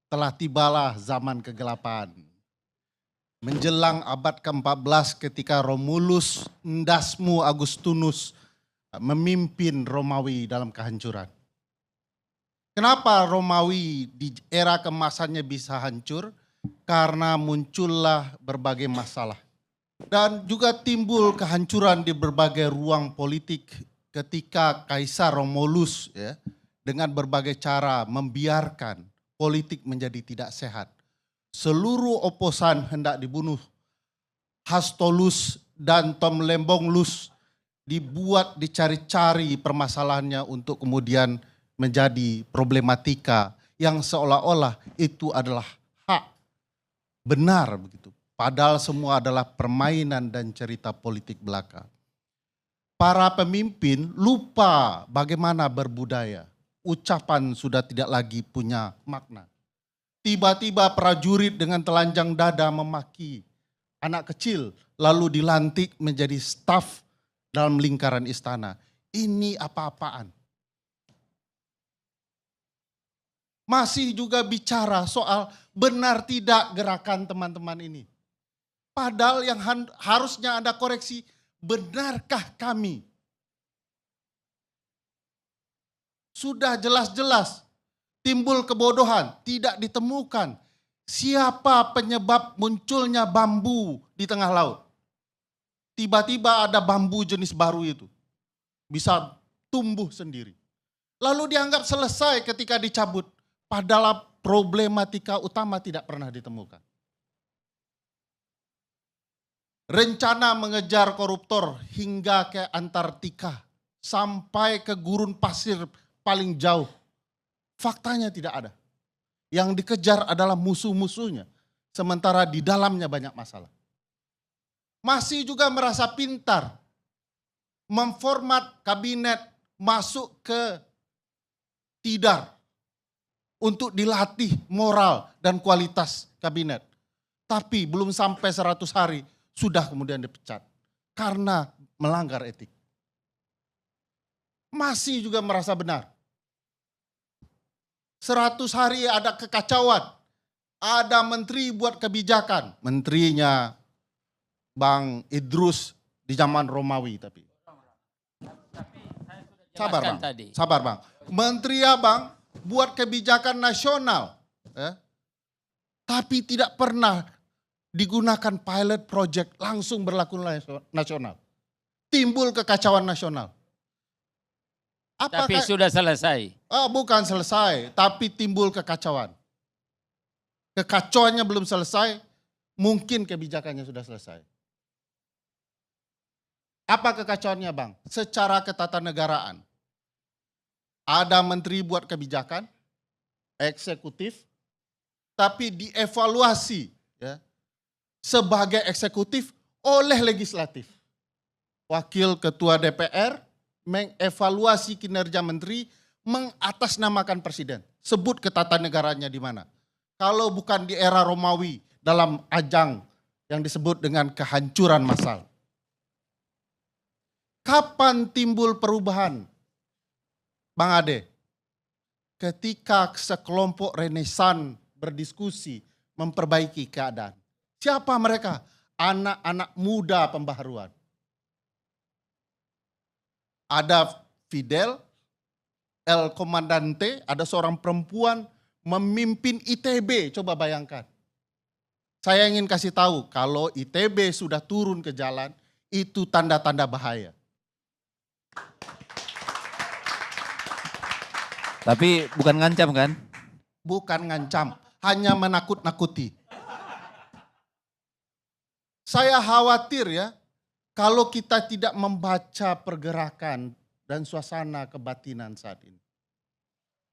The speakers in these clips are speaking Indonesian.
telah tibalah zaman kegelapan. Menjelang abad ke-14 ketika Romulus Ndasmu Augustinus memimpin Romawi dalam kehancuran. Kenapa Romawi di era kemasannya bisa hancur? Karena muncullah berbagai masalah. Dan juga timbul kehancuran di berbagai ruang politik ketika Kaisar Romulus dengan berbagai cara membiarkan politik menjadi tidak sehat. Seluruh oposan hendak dibunuh. Hastolus dan Tomlembonglus dibuat dicari-cari permasalahannya untuk kemudian menjadi problematika yang seolah-olah itu adalah hak benar begitu. Padahal semua adalah permainan dan cerita politik belaka. Para pemimpin lupa bagaimana berbudaya. Ucapan sudah tidak lagi punya makna. Tiba-tiba prajurit dengan telanjang dada memaki anak kecil lalu dilantik menjadi staf dalam lingkaran istana. Ini apa-apaan? Masih juga bicara soal benar tidak gerakan teman-teman ini. Padahal yang harusnya Anda koreksi, benarkah kami? Sudah jelas-jelas timbul kebodohan, tidak ditemukan siapa penyebab munculnya bambu di tengah laut. Tiba-tiba ada bambu jenis baru itu, bisa tumbuh sendiri. Lalu dianggap selesai ketika dicabut, padahal problematika utama tidak pernah ditemukan. Rencana mengejar koruptor hingga ke Antartika, sampai ke gurun pasir paling jauh. Faktanya tidak ada. Yang dikejar adalah musuh-musuhnya, sementara di dalamnya banyak masalah. Masih juga merasa pintar, memformat kabinet masuk ke tidar untuk dilatih moral dan kualitas kabinet. Tapi belum sampai 100 hari sudah kemudian dipecat karena melanggar etik. Masih juga merasa benar. 100 hari ada kekacauan. Ada menteri buat kebijakan. Menterinya Bang Idrus di zaman Romawi tapi. Sabar Bang, sabar Bang. Menteri Abang buat kebijakan nasional. Tapi tidak pernah digunakan pilot project langsung berlaku nasional. Timbul kekacauan nasional. Tapi sudah selesai. Bukan selesai, tapi timbul kekacauan. Kekacauannya belum selesai, mungkin kebijakannya sudah selesai. Apa kekacauannya Bang? Secara ketatanegaraan. Ada menteri buat kebijakan, eksekutif, tapi dievaluasi sebagai eksekutif oleh legislatif. Wakil ketua DPR mengevaluasi kinerja menteri, mengatasnamakan presiden. Sebut ketatanegaranya di mana. Kalau bukan di era Romawi dalam ajang yang disebut dengan kehancuran massal. Kapan timbul perubahan? Bang Ade, ketika sekelompok Renesan berdiskusi memperbaiki keadaan. Siapa mereka? Anak-anak muda pembaharuan. Ada Fidel, El Comandante, ada seorang perempuan memimpin ITB, coba bayangkan. Saya ingin kasih tahu, kalau ITB sudah turun ke jalan, itu tanda-tanda bahaya. Tapi bukan ngancam kan? Bukan ngancam, hanya menakut-nakuti. Saya khawatir kalau kita tidak membaca pergerakan dan suasana kebatinan saat ini.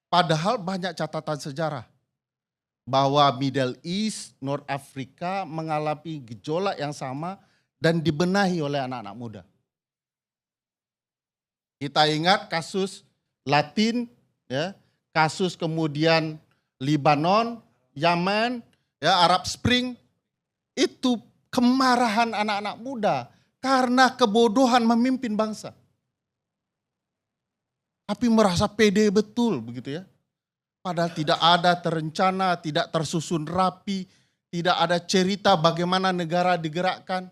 Padahal banyak catatan sejarah bahwa Middle East, North Africa mengalami gejolak yang sama dan dibenahi oleh anak-anak muda. Kita ingat kasus Latin, kasus kemudian Libanon, Yaman, Arab Spring, itu kemarahan anak-anak muda karena kebodohan memimpin bangsa. Tapi merasa pede betul begitu ya. Padahal tidak ada terencana, tidak tersusun rapi, tidak ada cerita bagaimana negara digerakkan.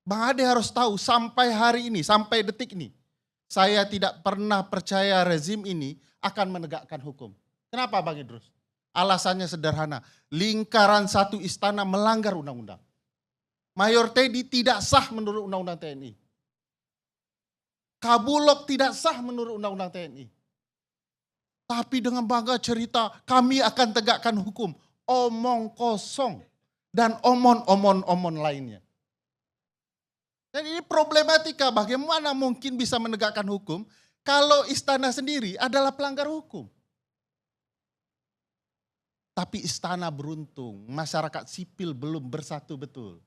Bang Ade harus tahu sampai hari ini, sampai detik ini, saya tidak pernah percaya rezim ini akan menegakkan hukum. Kenapa Bang Idrus? Alasannya sederhana, lingkaran satu istana melanggar undang-undang. Mayor Teddy tidak sah menurut undang-undang TNI. Kabulok tidak sah menurut undang-undang TNI. Tapi dengan bangga cerita, kami akan tegakkan hukum. Omong kosong dan omon lainnya. Jadi ini problematika, bagaimana mungkin bisa menegakkan hukum kalau istana sendiri adalah pelanggar hukum. Tapi istana beruntung, masyarakat sipil belum bersatu betul.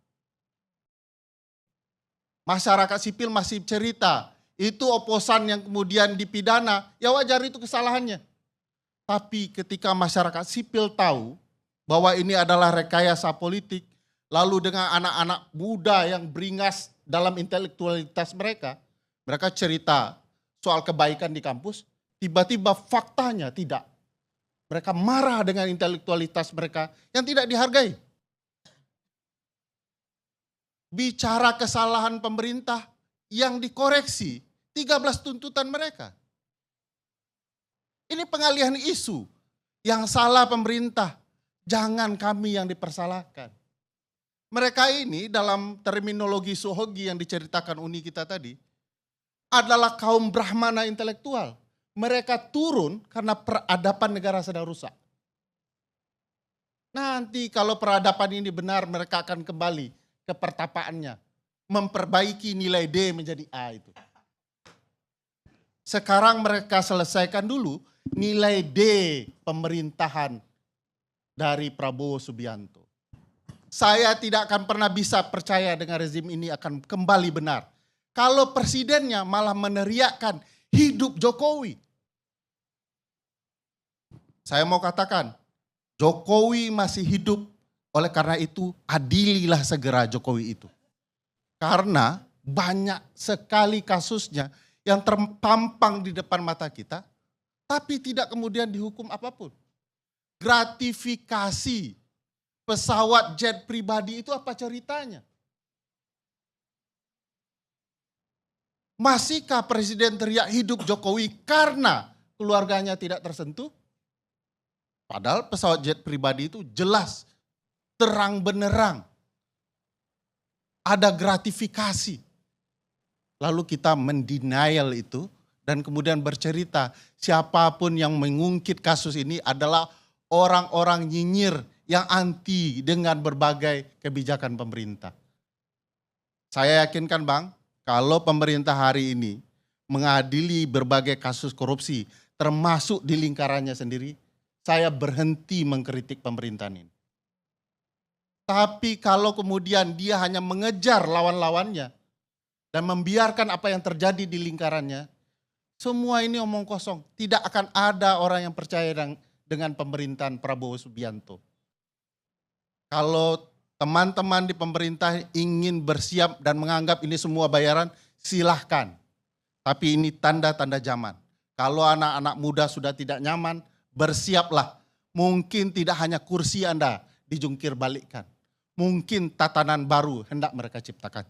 Masyarakat sipil masih cerita, itu oposan yang kemudian dipidana, ya wajar itu kesalahannya. Tapi ketika masyarakat sipil tahu bahwa ini adalah rekayasa politik, lalu dengan anak-anak muda yang beringas dalam intelektualitas mereka, mereka cerita soal kebaikan di kampus, tiba-tiba faktanya tidak. Mereka marah dengan intelektualitas mereka yang tidak dihargai. Bicara kesalahan pemerintah yang dikoreksi, 13 tuntutan mereka. Ini pengalihan isu. Yang salah pemerintah, jangan kami yang dipersalahkan. Mereka ini dalam terminologi Sohogi yang diceritakan Uni kita tadi, adalah kaum Brahmana intelektual. Mereka turun karena peradaban negara sedang rusak. Nanti kalau peradaban ini benar, mereka akan kembali ke pertapaannya. Memperbaiki nilai D menjadi A itu. Sekarang mereka selesaikan dulu nilai D pemerintahan dari Prabowo Subianto. Saya tidak akan pernah bisa percaya dengan rezim ini akan kembali benar. Kalau presidennya malah meneriakkan hidup Jokowi. Saya mau katakan, Jokowi masih hidup, oleh karena itu adililah segera Jokowi itu. Karena banyak sekali kasusnya yang terpampang di depan mata kita, tapi tidak kemudian dihukum apapun. Gratifikasi pesawat jet pribadi itu apa ceritanya? Masihkah presiden teriak hidup Jokowi karena keluarganya tidak tersentuh? Padahal pesawat jet pribadi itu jelas, terang benerang. Ada gratifikasi. Lalu kita mendenial itu dan kemudian bercerita siapapun yang mengungkit kasus ini adalah orang-orang nyinyir yang anti dengan berbagai kebijakan pemerintah. Saya yakinkan Bang, kalau pemerintah hari ini mengadili berbagai kasus korupsi, termasuk di lingkarannya sendiri, saya berhenti mengkritik pemerintahan ini. Tapi kalau kemudian dia hanya mengejar lawan-lawannya dan membiarkan apa yang terjadi di lingkarannya, semua ini omong kosong. Tidak akan ada orang yang percaya dengan pemerintahan Prabowo Subianto. Kalau teman-teman di pemerintah ingin bersiap dan menganggap ini semua bayaran, silahkan. Tapi ini tanda-tanda zaman. Kalau anak-anak muda sudah tidak nyaman, bersiaplah. Mungkin tidak hanya kursi Anda dijungkir balikkan. Mungkin tatanan baru hendak mereka ciptakan.